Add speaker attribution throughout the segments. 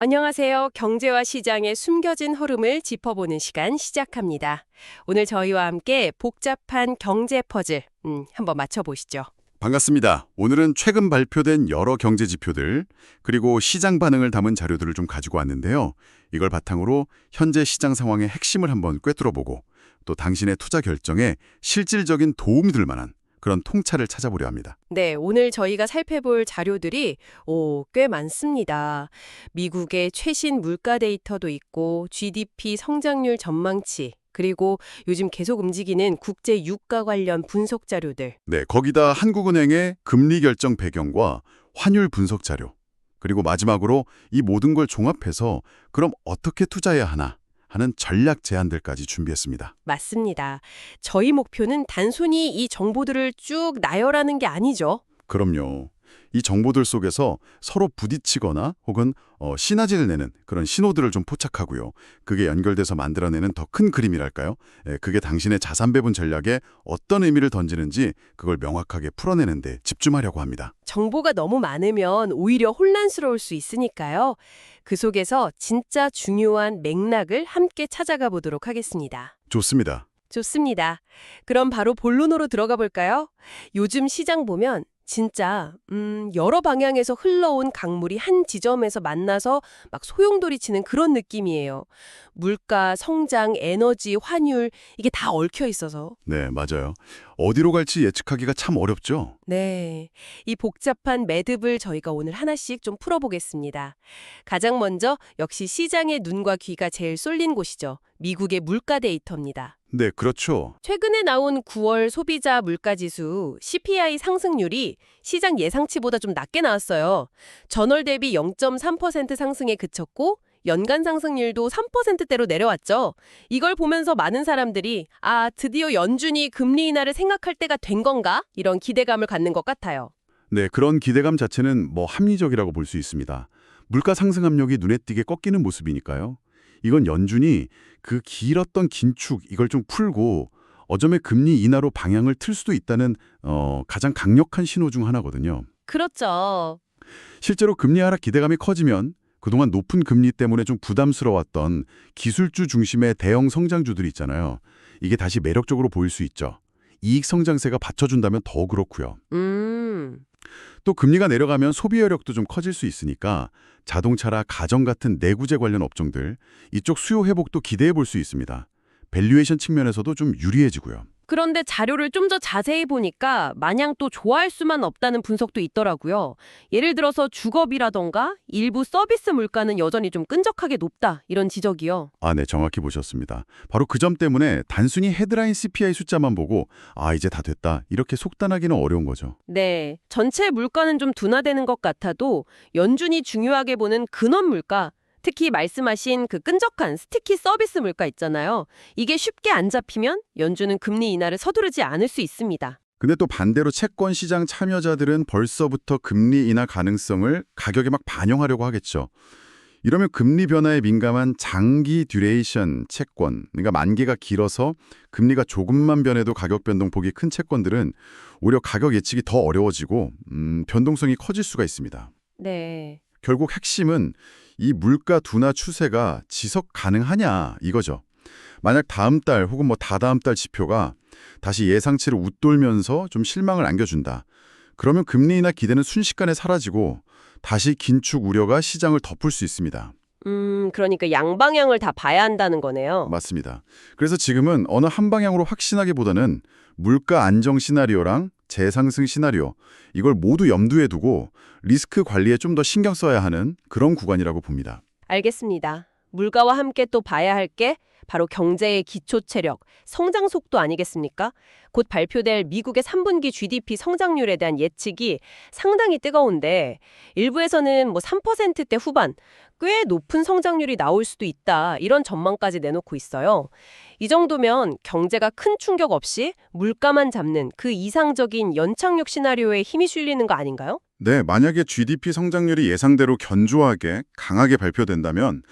Speaker 1: 안녕하세요. 경제와 시장의 숨겨진 흐름을 짚어보는 시간 시작합니다. 오늘 저희와 함께 복잡한 경제 퍼즐 한번 맞춰보시죠.
Speaker 2: 반갑습니다. 오늘은 최근 발표된 여러 경제 지표들, 그리고 시장 반응을 담은 자료들을 좀 가지고 왔는데요. 이걸 바탕으로 현재 시장 상황의 핵심을 한번 꿰뚫어보고 또 당신의 투자 결정에 실질적인 도움이 될 만한 그런 통찰을 찾아보려 합니다.
Speaker 1: 네, 오늘 저희가 살펴볼 자료들이 꽤 많습니다. 미국의 최신 물가 데이터도 있고 GDP 성장률 전망치, 그리고 요즘 계속 움직이는 국제 유가 관련 분석 자료들.
Speaker 2: 네, 거기다 한국은행의 금리 결정 배경과 환율 분석 자료, 그리고 마지막으로 이 모든 걸 종합해서 그럼 어떻게 투자해야 하나 하는 전략 제안들까지 준비했습니다.
Speaker 1: 맞습니다. 저희 목표는 단순히 이 정보들을 쭉 나열하는 게 아니죠.
Speaker 2: 그럼요. 이 정보들 속에서 서로 부딪히거나 혹은 시너지를 내는 그런 신호들을 좀 포착하고요. 그게 연결돼서 만들어내는 더 큰 그림이랄까요? 그게 당신의 자산 배분 전략에 어떤 의미를 던지는지 그걸 명확하게 풀어내는 데 집중하려고 합니다.
Speaker 1: 정보가 너무 많으면 오히려 혼란스러울 수 있으니까요. 그 속에서 진짜 중요한 맥락을 함께 찾아가 보도록 하겠습니다.
Speaker 2: 좋습니다.
Speaker 1: 좋습니다. 그럼 바로 본론으로 들어가 볼까요? 요즘 시장 보면 진짜 여러 방향에서 흘러온 강물이 한 지점에서 만나서 막 소용돌이치는 그런 느낌이에요. 물가, 성장, 에너지, 환율 이게 다 얽혀 있어서.
Speaker 2: 네, 맞아요. 어디로 갈지 예측하기가 참 어렵죠.
Speaker 1: 네, 이 복잡한 매듭을 저희가 오늘 하나씩 좀 풀어보겠습니다. 가장 먼저 역시 시장의 눈과 귀가 제일 쏠린 곳이죠. 미국의 물가 데이터입니다.
Speaker 2: 네, 그렇죠.
Speaker 1: 최근에 나온 9월 소비자 물가지수 CPI 상승률이 시장 예상치보다 좀 낮게 나왔어요. 전월 대비 0.3% 상승에 그쳤고 연간 상승률도 3%대로 내려왔죠. 이걸 보면서 많은 사람들이 드디어 연준이 금리 인하를 생각할 때가 된 건가? 이런 기대감을 갖는 것 같아요.
Speaker 2: 네, 그런 기대감 자체는 합리적이라고 볼 수 있습니다. 물가 상승 압력이 눈에 띄게 꺾이는 모습이니까요. 이건 연준이 그 길었던 긴축 이걸 좀 풀고 어점의 금리 인하로 방향을 틀 수도 있다는 가장 강력한 신호 중 하나거든요.
Speaker 1: 그렇죠.
Speaker 2: 실제로 금리 하락 기대감이 커지면 그동안 높은 금리 때문에 좀 부담스러웠던 기술주 중심의 대형 성장주들이 있잖아요. 이게 다시 매력적으로 보일 수 있죠. 이익 성장세가 받쳐준다면 더 그렇고요. 또 금리가 내려가면 소비 여력도 좀 커질 수 있으니까 자동차나 가전 같은 내구재 관련 업종들, 이쪽 수요 회복도 기대해 볼 수 있습니다. 밸류에이션 측면에서도 좀 유리해지고요.
Speaker 1: 그런데 자료를 좀 더 자세히 보니까 마냥 또 좋아할 수만 없다는 분석도 있더라고요. 예를 들어서 주거비라던가 일부 서비스 물가는 여전히 좀 끈적하게 높다 이런 지적이요.
Speaker 2: 네, 정확히 보셨습니다. 바로 그 점 때문에 단순히 헤드라인 CPI 숫자만 보고 이제 다 됐다 이렇게 속단하기는 어려운 거죠.
Speaker 1: 네, 전체 물가는 좀 둔화되는 것 같아도 연준이 중요하게 보는 근원 물가, 특히 말씀하신 그 끈적한 스티키 서비스 물가 있잖아요. 이게 쉽게 안 잡히면 연준은 금리 인하를 서두르지 않을 수 있습니다.
Speaker 2: 근데 또 반대로 채권 시장 참여자들은 벌써부터 금리 인하 가능성을 가격에 막 반영하려고 하겠죠. 이러면 금리 변화에 민감한 장기 듀레이션 채권, 그러니까 만기가 길어서 금리가 조금만 변해도 가격 변동폭이 큰 채권들은 오히려 가격 예측이 더 어려워지고 변동성이 커질 수가 있습니다.
Speaker 1: 네.
Speaker 2: 결국 핵심은 이 물가 둔화 추세가 지속 가능하냐 이거죠. 만약 다음 달 혹은 다다음 달 지표가 다시 예상치를 웃돌면서 좀 실망을 안겨준다. 그러면 금리 인하 기대는 순식간에 사라지고 다시 긴축 우려가 시장을 덮을 수 있습니다.
Speaker 1: 그러니까 양방향을 다 봐야 한다는 거네요.
Speaker 2: 맞습니다. 그래서 지금은 어느 한 방향으로 확신하기보다는 물가 안정 시나리오랑 재상승 시나리오 이걸 모두 염두에 두고 리스크 관리에 좀 더 신경 써야 하는 그런 구간이라고 봅니다.
Speaker 1: 알겠습니다. 물가와 함께 또 봐야 할 게 바로 경제의 기초 체력, 성장 속도 아니겠습니까? 곧 발표될 미국의 3분기 GDP 성장률에 대한 예측이 상당히 뜨거운데 일부에서는 3%대 후반, 꽤 높은 성장률이 나올 수도 있다 이런 전망까지 내놓고 있어요. 이 정도면 경제가 큰 충격 없이 물가만 잡는 그 이상적인 연착륙 시나리오에 힘이 실리는 거 아닌가요?
Speaker 2: 네, 만약에 GDP 성장률이 예상대로 견조하게 강하게 발표된다면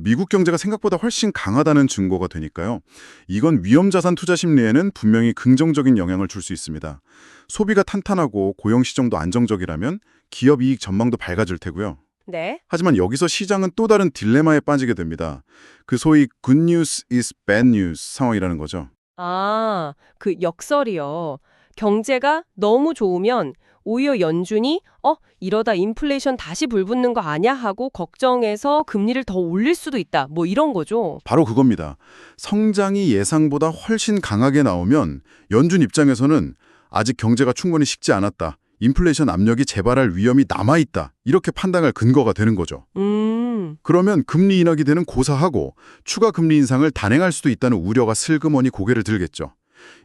Speaker 2: 미국 경제가 생각보다 훨씬 강하다는 증거가 되니까요. 이건 위험자산 투자 심리에는 분명히 긍정적인 영향을 줄 수 있습니다. 소비가 탄탄하고 고용 시장도 안정적이라면 기업 이익 전망도 밝아질 테고요.
Speaker 1: 네.
Speaker 2: 하지만 여기서 시장은 또 다른 딜레마에 빠지게 됩니다. 그 소위 good news is bad news 상황이라는 거죠.
Speaker 1: 아, 그 역설이요. 경제가 너무 좋으면 오히려 연준이 이러다 인플레이션 다시 불붙는 거 아냐 하고 걱정해서 금리를 더 올릴 수도 있다. 뭐 이런 거죠.
Speaker 2: 바로 그겁니다. 성장이 예상보다 훨씬 강하게 나오면 연준 입장에서는 아직 경제가 충분히 식지 않았다. 인플레이션 압력이 재발할 위험이 남아있다. 이렇게 판단할 근거가 되는 거죠. 그러면 금리 인하기 되는 고사하고 추가 금리 인상을 단행할 수도 있다는 우려가 슬그머니 고개를 들겠죠.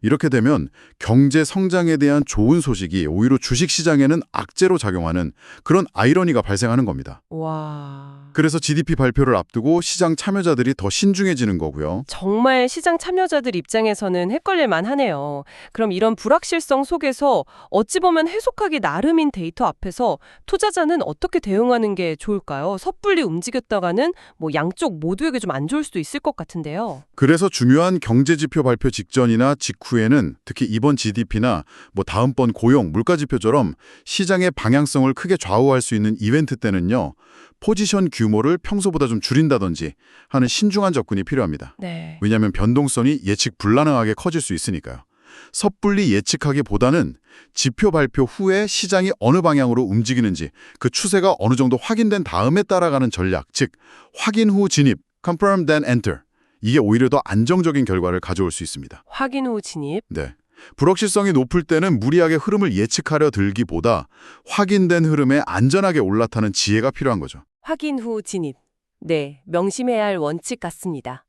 Speaker 2: 이렇게 되면 경제 성장에 대한 좋은 소식이 오히려 주식시장에는 악재로 작용하는 그런 아이러니가 발생하는 겁니다.
Speaker 1: 와.
Speaker 2: 그래서 GDP 발표를 앞두고 시장 참여자들이 더 신중해지는 거고요.
Speaker 1: 정말 시장 참여자들 입장에서는 헷갈릴 만하네요. 그럼 이런 불확실성 속에서 어찌 보면 해석하기 나름인 데이터 앞에서 투자자는 어떻게 대응하는 게 좋을까요? 섣불리 움직였다가는 뭐 양쪽 모두에게 좀 안 좋을 수도 있을 것 같은데요.
Speaker 2: 그래서 중요한 경제지표 발표 직전이나 직후에는 특히 이번 GDP나 뭐 다음번 고용, 물가지표처럼 시장의 방향성을 크게 좌우할 수 있는 이벤트 때는요. 포지션 규모를 평소보다 좀 줄인다든지 하는 신중한 접근이 필요합니다.
Speaker 1: 네.
Speaker 2: 왜냐하면 변동성이 예측 불가능하게 커질 수 있으니까요. 섣불리 예측하기보다는 지표 발표 후에 시장이 어느 방향으로 움직이는지 그 추세가 어느 정도 확인된 다음에 따라가는 전략, 즉 확인 후 진입, confirm then enter. 이게 오히려 더 안정적인 결과를 가져올 수 있습니다.
Speaker 1: 확인 후 진입.
Speaker 2: 네. 불확실성이 높을 때는 무리하게 흐름을 예측하려 들기보다 확인된 흐름에 안전하게 올라타는 지혜가 필요한 거죠.
Speaker 1: 확인 후 진입. 네, 명심해야 할 원칙 같습니다.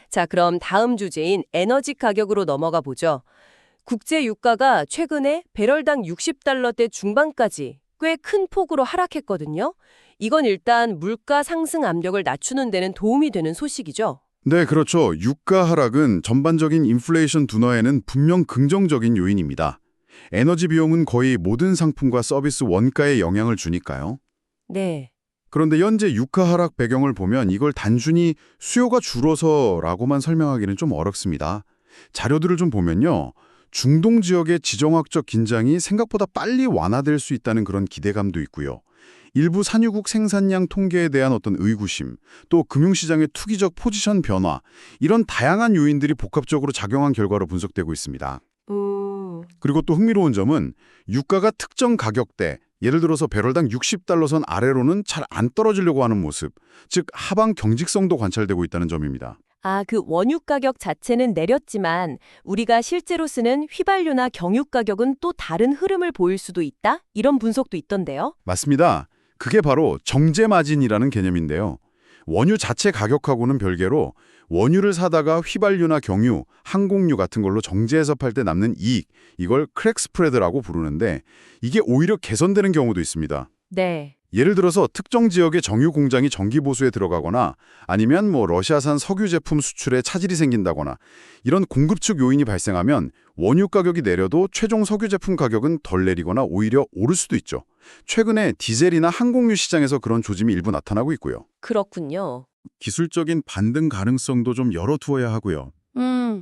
Speaker 1: 자, 그럼 다음 주제인 에너지 가격으로 넘어가 보죠. 국제 유가가 최근에 배럴당 60달러대 중반까지 꽤 큰 폭으로 하락했거든요. 이건 일단 물가 상승 압력을 낮추는 데는 도움이 되는 소식이죠.
Speaker 2: 네, 그렇죠. 유가 하락은 전반적인 인플레이션 둔화에는 분명 긍정적인 요인입니다. 에너지 비용은 거의 모든 상품과 서비스 원가에 영향을 주니까요.
Speaker 1: 네.
Speaker 2: 그런데 현재 유가 하락 배경을 보면 이걸 단순히 수요가 줄어서라고만 설명하기는 좀 어렵습니다. 자료들을 좀 보면요. 중동 지역의 지정학적 긴장이 생각보다 빨리 완화될 수 있다는 그런 기대감도 있고요. 일부 산유국 생산량 통계에 대한 어떤 의구심, 또 금융시장의 투기적 포지션 변화, 이런 다양한 요인들이 복합적으로 작용한 결과로 분석되고 있습니다. 그리고 또 흥미로운 점은 유가가 특정 가격대, 예를 들어서 배럴당 60달러 선 아래로는 잘 안 떨어지려고 하는 모습, 즉 하방 경직성도 관찰되고 있다는 점입니다.
Speaker 1: 아, 그 원유 가격 자체는 내렸지만 우리가 실제로 쓰는 휘발유나 경유 가격은 또 다른 흐름을 보일 수도 있다? 이런 분석도 있던데요.
Speaker 2: 맞습니다. 그게 바로 정제 마진이라는 개념인데요. 원유 자체 가격하고는 별개로 원유를 사다가 휘발유나 경유, 항공유 같은 걸로 정제해서 팔 때 남는 이익, 이걸 크랙 스프레드라고 부르는데 이게 오히려 개선되는 경우도 있습니다.
Speaker 1: 네.
Speaker 2: 예를 들어서 특정 지역의 정유 공장이 정기 보수에 들어가거나 아니면 러시아산 석유 제품 수출에 차질이 생긴다거나 이런 공급 측 요인이 발생하면 원유 가격이 내려도 최종 석유 제품 가격은 덜 내리거나 오히려 오를 수도 있죠. 최근에 디젤이나 항공유 시장에서 그런 조짐이 일부 나타나고 있고요.
Speaker 1: 그렇군요.
Speaker 2: 기술적인 반등 가능성도 좀 열어두어야 하고요.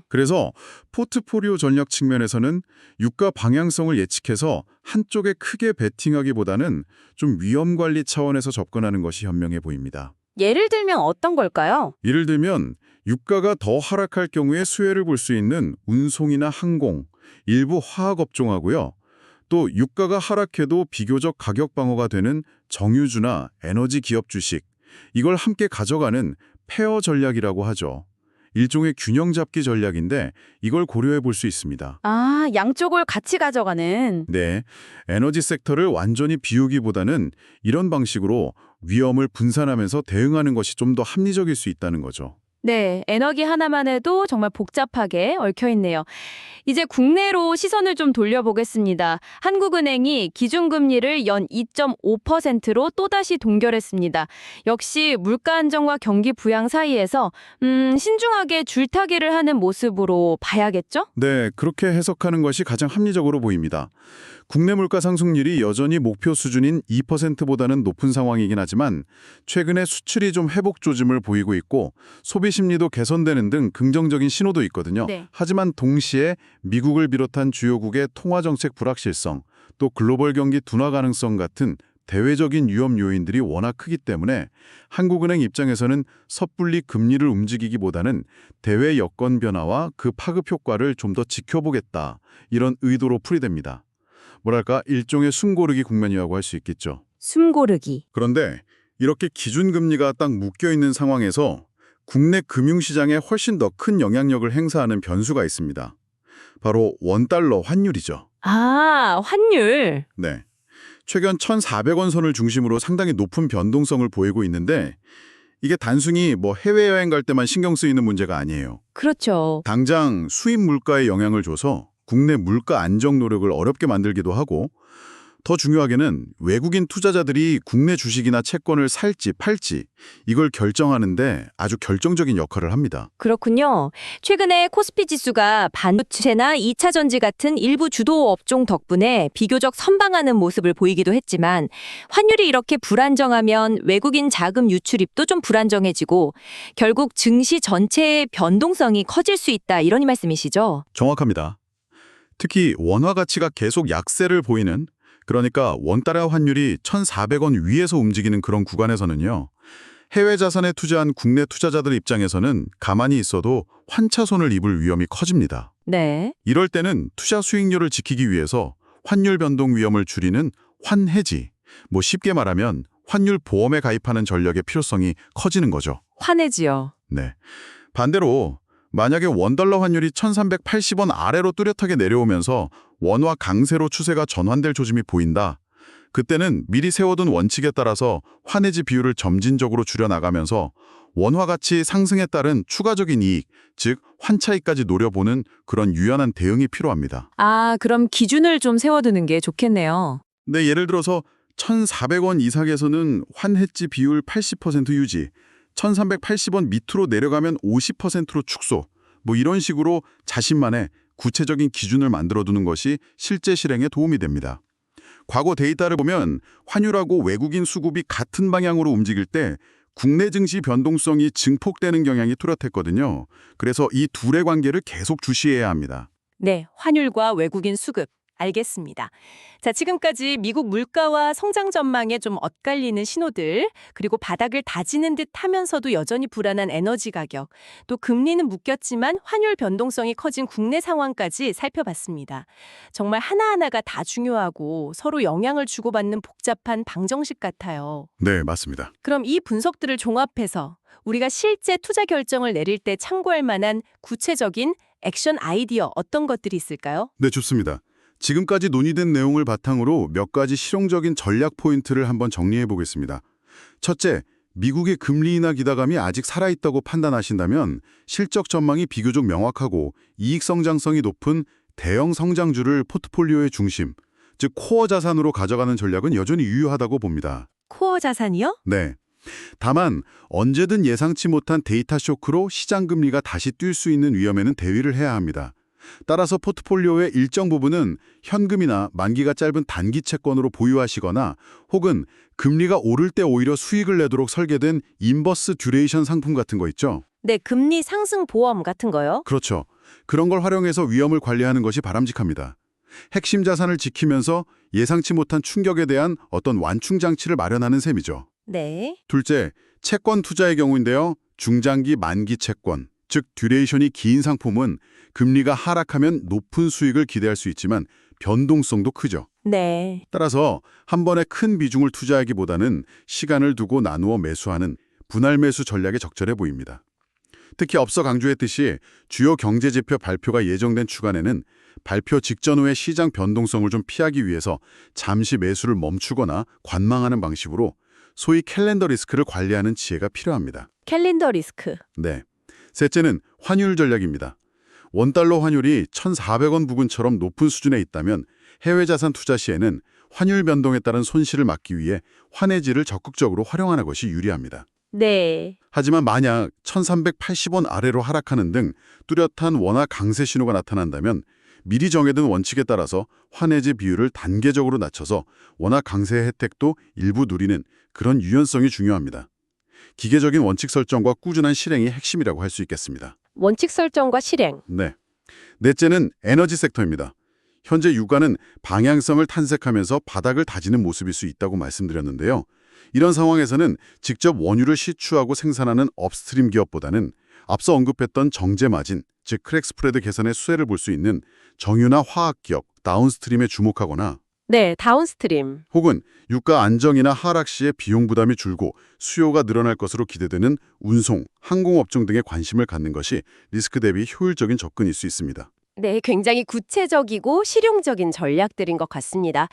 Speaker 2: 그래서 포트포리오 전략 측면에서는 유가 방향성을 예측해서 한쪽에 크게 베팅하기보다는 좀 위험 관리 차원에서 접근하는 것이 현명해 보입니다.
Speaker 3: 예를 들면 어떤 걸까요?
Speaker 2: 예를 들면 유가가 더 하락할 경우에 수혜를 볼 수 있는 운송이나 항공, 일부 화학 업종하고요. 또 유가가 하락해도 비교적 가격 방어가 되는 정유주나 에너지 기업 주식, 이걸 함께 가져가는 페어 전략이라고 하죠. 일종의 균형 잡기 전략인데 이걸 고려해 볼 수 있습니다.
Speaker 3: 아, 양쪽을 같이 가져가는.
Speaker 2: 네, 에너지 섹터를 완전히 비우기보다는 이런 방식으로 위험을 분산하면서 대응하는 것이 좀 더 합리적일 수 있다는 거죠.
Speaker 3: 네, 에너지 하나만 해도 정말 복잡하게 얽혀있네요. 이제 국내로 시선을 좀 돌려보겠습니다. 한국은행이 기준금리를 연 2.5%로 또다시 동결했습니다. 역시 물가 안정과 경기 부양 사이에서 신중하게 줄타기를 하는 모습으로 봐야겠죠?
Speaker 2: 네, 그렇게 해석하는 것이 가장 합리적으로 보입니다. 국내 물가 상승률이 여전히 목표 수준인 2%보다는 높은 상황이긴 하지만 최근에 수출이 좀 회복 조짐을 보이고 있고 소비 심리도 개선되는 등 긍정적인 신호도 있거든요.
Speaker 3: 네.
Speaker 2: 하지만 동시에 미국을 비롯한 주요국의 통화 정책 불확실성, 또 글로벌 경기 둔화 가능성 같은 대외적인 위험 요인들이 워낙 크기 때문에 한국은행 입장에서는 섣불리 금리를 움직이기보다는 대외 여건 변화와 그 파급 효과를 좀 더 지켜보겠다. 이런 의도로 풀이됩니다. 뭐랄까 일종의 숨고르기 국면이라고 할 수 있겠죠.
Speaker 3: 숨고르기.
Speaker 2: 그런데 이렇게 기준금리가 딱 묶여있는 상황에서 국내 금융시장에 훨씬 더 큰 영향력을 행사하는 변수가 있습니다. 바로 원달러 환율이죠.
Speaker 3: 아, 환율.
Speaker 2: 네. 최근 1,400원 선을 중심으로 상당히 높은 변동성을 보이고 있는데 이게 단순히 해외여행 갈 때만 신경 쓰이는 문제가 아니에요.
Speaker 3: 그렇죠.
Speaker 2: 당장 수입 물가에 영향을 줘서 국내 물가 안정 노력을 어렵게 만들기도 하고 더 중요하게는 외국인 투자자들이 국내 주식이나 채권을 살지 팔지 이걸 결정하는데 아주 결정적인 역할을 합니다.
Speaker 3: 그렇군요. 최근에 코스피 지수가 반도체나 2차 전지 같은 일부 주도 업종 덕분에 비교적 선방하는 모습을 보이기도 했지만 환율이 이렇게 불안정하면 외국인 자금 유출입도 좀 불안정해지고 결국 증시 전체의 변동성이 커질 수 있다 이런 말씀이시죠?
Speaker 2: 정확합니다. 특히 원화 가치가 계속 약세를 보이는 그러니까 원달러 환율이 1,400원 위에서 움직이는 그런 구간에서는요. 해외 자산에 투자한 국내 투자자들 입장에서는 가만히 있어도 환차손을 입을 위험이 커집니다.
Speaker 3: 네.
Speaker 2: 이럴 때는 투자 수익률을 지키기 위해서 환율 변동 위험을 줄이는 환해지, 쉽게 말하면 환율 보험에 가입하는 전략의 필요성이 커지는 거죠.
Speaker 3: 환해지요.
Speaker 2: 네. 반대로 만약에 원달러 환율이 1,380원 아래로 뚜렷하게 내려오면서 원화 강세로 추세가 전환될 조짐이 보인다. 그때는 미리 세워둔 원칙에 따라서 환해지 비율을 점진적으로 줄여나가면서 원화 가치 상승에 따른 추가적인 이익, 즉 환차익까지 노려보는 그런 유연한 대응이 필요합니다.
Speaker 3: 아, 그럼 기준을 좀 세워두는 게 좋겠네요.
Speaker 2: 네, 예를 들어서 1,400원 이상에서는 환해지 비율 80% 유지, 1,380원 밑으로 내려가면 50%로 축소, 이런 식으로 자신만의 구체적인 기준을 만들어두는 것이 실제 실행에 도움이 됩니다. 과거 데이터를 보면 환율하고 외국인 수급이 같은 방향으로 움직일 때 국내 증시 변동성이 증폭되는 경향이 뚜렷했거든요. 그래서 이 둘의 관계를 계속 주시해야 합니다.
Speaker 1: 네, 환율과 외국인 수급. 알겠습니다. 자, 지금까지 미국 물가와 성장 전망에 좀 엇갈리는 신호들, 그리고 바닥을 다지는 듯 하면서도 여전히 불안한 에너지 가격, 또 금리는 묶였지만 환율 변동성이 커진 국내 상황까지 살펴봤습니다. 정말 하나하나가 다 중요하고 서로 영향을 주고받는 복잡한 방정식 같아요.
Speaker 2: 네, 맞습니다.
Speaker 1: 그럼 이 분석들을 종합해서 우리가 실제 투자 결정을 내릴 때 참고할 만한 구체적인 액션 아이디어 어떤 것들이 있을까요?
Speaker 2: 네, 좋습니다. 지금까지 논의된 내용을 바탕으로 몇 가지 실용적인 전략 포인트를 한번 정리해 보겠습니다. 첫째, 미국의 금리 인하 기대감이 아직 살아있다고 판단하신다면 실적 전망이 비교적 명확하고 이익 성장성이 높은 대형 성장주를 포트폴리오의 중심, 즉 코어 자산으로 가져가는 전략은 여전히 유효하다고 봅니다.
Speaker 1: 코어 자산이요?
Speaker 2: 네. 다만 언제든 예상치 못한 데이터 쇼크로 시장 금리가 다시 뛸 수 있는 위험에는 대비를 해야 합니다. 따라서 포트폴리오의 일정 부분은 현금이나 만기가 짧은 단기 채권으로 보유하시거나 혹은 금리가 오를 때 오히려 수익을 내도록 설계된 인버스 듀레이션 상품 같은 거 있죠?
Speaker 1: 네, 금리 상승 보험 같은 거요?
Speaker 2: 그렇죠. 그런 걸 활용해서 위험을 관리하는 것이 바람직합니다. 핵심 자산을 지키면서 예상치 못한 충격에 대한 어떤 완충 장치를 마련하는 셈이죠.
Speaker 1: 네.
Speaker 2: 둘째, 채권 투자의 경우인데요. 중장기 만기 채권, 즉 듀레이션이 긴 상품은 금리가 하락하면 높은 수익을 기대할 수 있지만 변동성도 크죠.
Speaker 1: 네.
Speaker 2: 따라서 한 번에 큰 비중을 투자하기보다는 시간을 두고 나누어 매수하는 분할 매수 전략이 적절해 보입니다. 특히 앞서 강조했듯이 주요 경제지표 발표가 예정된 주간에는 발표 직전 후의 시장 변동성을 좀 피하기 위해서 잠시 매수를 멈추거나 관망하는 방식으로 소위 캘린더 리스크를 관리하는 지혜가 필요합니다.
Speaker 1: 캘린더 리스크.
Speaker 2: 네. 셋째는 환율 전략입니다. 원달러 환율이 1,400원 부근처럼 높은 수준에 있다면 해외 자산 투자 시에는 환율 변동에 따른 손실을 막기 위해 환해지를 적극적으로 활용하는 것이 유리합니다.
Speaker 1: 네.
Speaker 2: 하지만 만약 1,380원 아래로 하락하는 등 뚜렷한 원화 강세 신호가 나타난다면 미리 정해둔 원칙에 따라서 환해지 비율을 단계적으로 낮춰서 원화 강세 혜택도 일부 누리는 그런 유연성이 중요합니다. 기계적인 원칙 설정과 꾸준한 실행이 핵심이라고 할 수 있겠습니다.
Speaker 1: 원칙 설정과 실행.
Speaker 2: 네. 넷째는 에너지 섹터입니다. 현재 유가는 방향성을 탐색하면서 바닥을 다지는 모습일 수 있다고 말씀드렸는데요. 이런 상황에서는 직접 원유를 시추하고 생산하는 업스트림 기업보다는 앞서 언급했던 정제 마진, 즉 크랙 스프레드 개선의 수혜를 볼 수 있는 정유나 화학 기업, 다운스트림에 주목하거나
Speaker 1: 네, 다운스트림.
Speaker 2: 혹은 유가 안정이나 하락 시에 비용 부담이 줄고 수요가 늘어날 것으로 기대되는 운송, 항공업종 등에 관심을 갖는 것이 리스크 대비 효율적인 접근일 수 있습니다.
Speaker 1: 네, 굉장히 구체적이고 실용적인 전략들인 것 같습니다.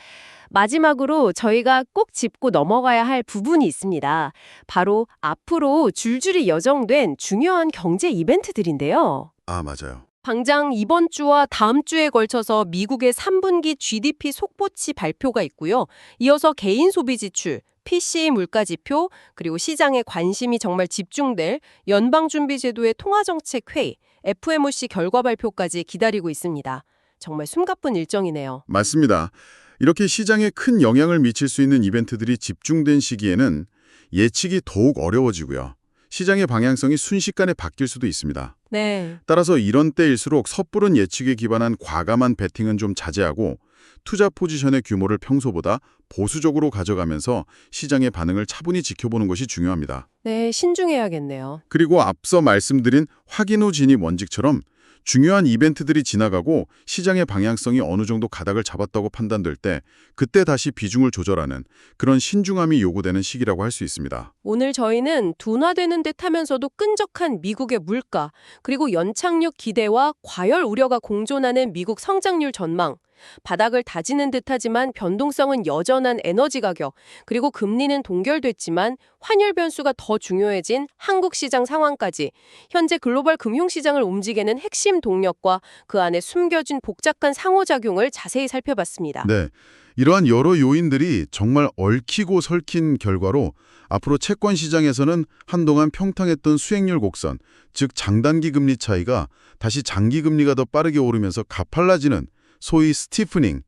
Speaker 1: 마지막으로 저희가 꼭 짚고 넘어가야 할 부분이 있습니다. 바로 앞으로 줄줄이 여정된 중요한 경제 이벤트들인데요.
Speaker 2: 아, 맞아요.
Speaker 1: 당장 이번 주와 다음 주에 걸쳐서 미국의 3분기 GDP 속보치 발표가 있고요. 이어서 개인 소비 지출, PCE 물가 지표, 그리고 시장에 관심이 정말 집중될 연방준비제도의 통화정책 회의, FOMC 결과 발표까지 기다리고 있습니다. 정말 숨가쁜 일정이네요.
Speaker 2: 맞습니다. 이렇게 시장에 큰 영향을 미칠 수 있는 이벤트들이 집중된 시기에는 예측이 더욱 어려워지고요. 시장의 방향성이 순식간에 바뀔 수도 있습니다.
Speaker 1: 네.
Speaker 2: 따라서 이런 때일수록 섣부른 예측에 기반한 과감한 베팅은 좀 자제하고 투자 포지션의 규모를 평소보다 보수적으로 가져가면서 시장의 반응을 차분히 지켜보는 것이 중요합니다.
Speaker 1: 네, 신중해야겠네요.
Speaker 2: 그리고 앞서 말씀드린 확인 후 진입 원칙처럼 중요한 이벤트들이 지나가고 시장의 방향성이 어느 정도 가닥을 잡았다고 판단될 때 그때 다시 비중을 조절하는 그런 신중함이 요구되는 시기라고 할 수 있습니다.
Speaker 1: 오늘 저희는 둔화되는 듯 하면서도 끈적한 미국의 물가, 그리고 연착륙 기대와 과열 우려가 공존하는 미국 성장률 전망, 바닥을 다지는 듯하지만 변동성은 여전한 에너지 가격, 그리고 금리는 동결됐지만 환율 변수가 더 중요해진 한국 시장 상황까지 현재 글로벌 금융시장을 움직이는 핵심 동력과 그 안에 숨겨진 복잡한 상호작용을 자세히 살펴봤습니다.
Speaker 2: 네, 이러한 여러 요인들이 정말 얽히고 설킨 결과로 앞으로 채권 시장에서는 한동안 평탕했던 수익률 곡선, 즉 장단기 금리 차이가 다시 장기 금리가 더 빠르게 오르면서 가팔라지는 소위 스티프닝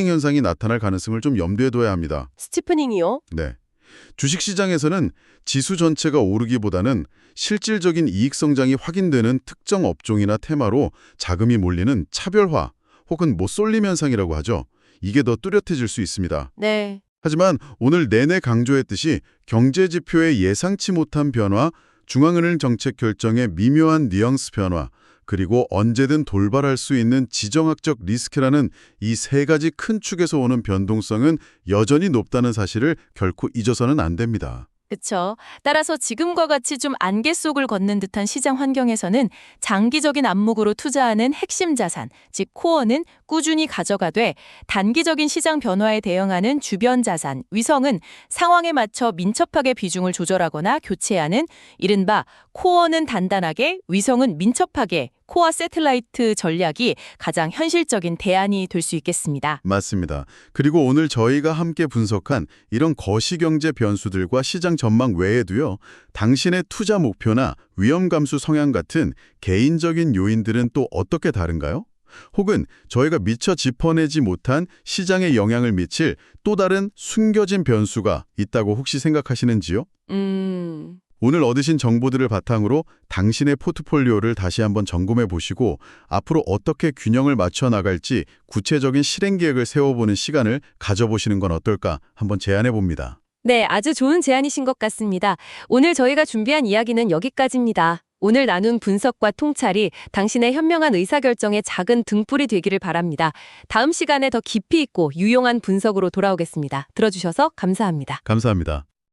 Speaker 2: 현상이 나타날 가능성을 좀 염두에 둬야 합니다.
Speaker 1: 스티프닝이요?
Speaker 2: 네. 주식시장에서는 지수 전체가 오르기보다는 실질적인 이익 성장이 확인되는 특정 업종이나 테마로 자금이 몰리는 차별화 혹은 쏠림 현상이라고 하죠. 이게 더 뚜렷해질 수 있습니다.
Speaker 1: 네.
Speaker 2: 하지만 오늘 내내 강조했듯이 경제 지표의 예상치 못한 변화, 중앙은행 정책 결정의 미묘한 뉘앙스 변화, 그리고 언제든 돌발할 수 있는 지정학적 리스크라는 이 세 가지 큰 축에서 오는 변동성은 여전히 높다는 사실을 결코 잊어서는 안 됩니다.
Speaker 3: 그렇죠. 따라서 지금과 같이 좀 안개 속을 걷는 듯한 시장 환경에서는 장기적인 안목으로 투자하는 핵심 자산, 즉 코어는 꾸준히 가져가되 단기적인 시장 변화에 대응하는 주변 자산, 위성은 상황에 맞춰 민첩하게 비중을 조절하거나 교체하는 이른바 코어는 단단하게, 위성은 민첩하게 코어 세틀라이트 전략이 가장 현실적인 대안이 될 수 있겠습니다.
Speaker 2: 맞습니다. 그리고 오늘 저희가 함께 분석한 이런 거시경제 변수들과 시장 전망 외에도요. 당신의 투자 목표나 위험 감수 성향 같은 개인적인 요인들은 또 어떻게 다른가요? 혹은 저희가 미처 짚어내지 못한 시장에 영향을 미칠 또 다른 숨겨진 변수가 있다고 혹시 생각하시는지요? 오늘 얻으신 정보들을 바탕으로 당신의 포트폴리오를 다시 한번 점검해 보시고 앞으로 어떻게 균형을 맞춰 나갈지 구체적인 실행 계획을 세워보는 시간을 가져보시는 건 어떨까 한번 제안해 봅니다.
Speaker 1: 네, 아주 좋은 제안이신 것 같습니다. 오늘 저희가 준비한 이야기는 여기까지입니다. 오늘 나눈 분석과 통찰이 당신의 현명한 의사결정의 작은 등불이 되기를 바랍니다. 다음 시간에 더 깊이 있고 유용한 분석으로 돌아오겠습니다. 들어주셔서 감사합니다.
Speaker 2: 감사합니다.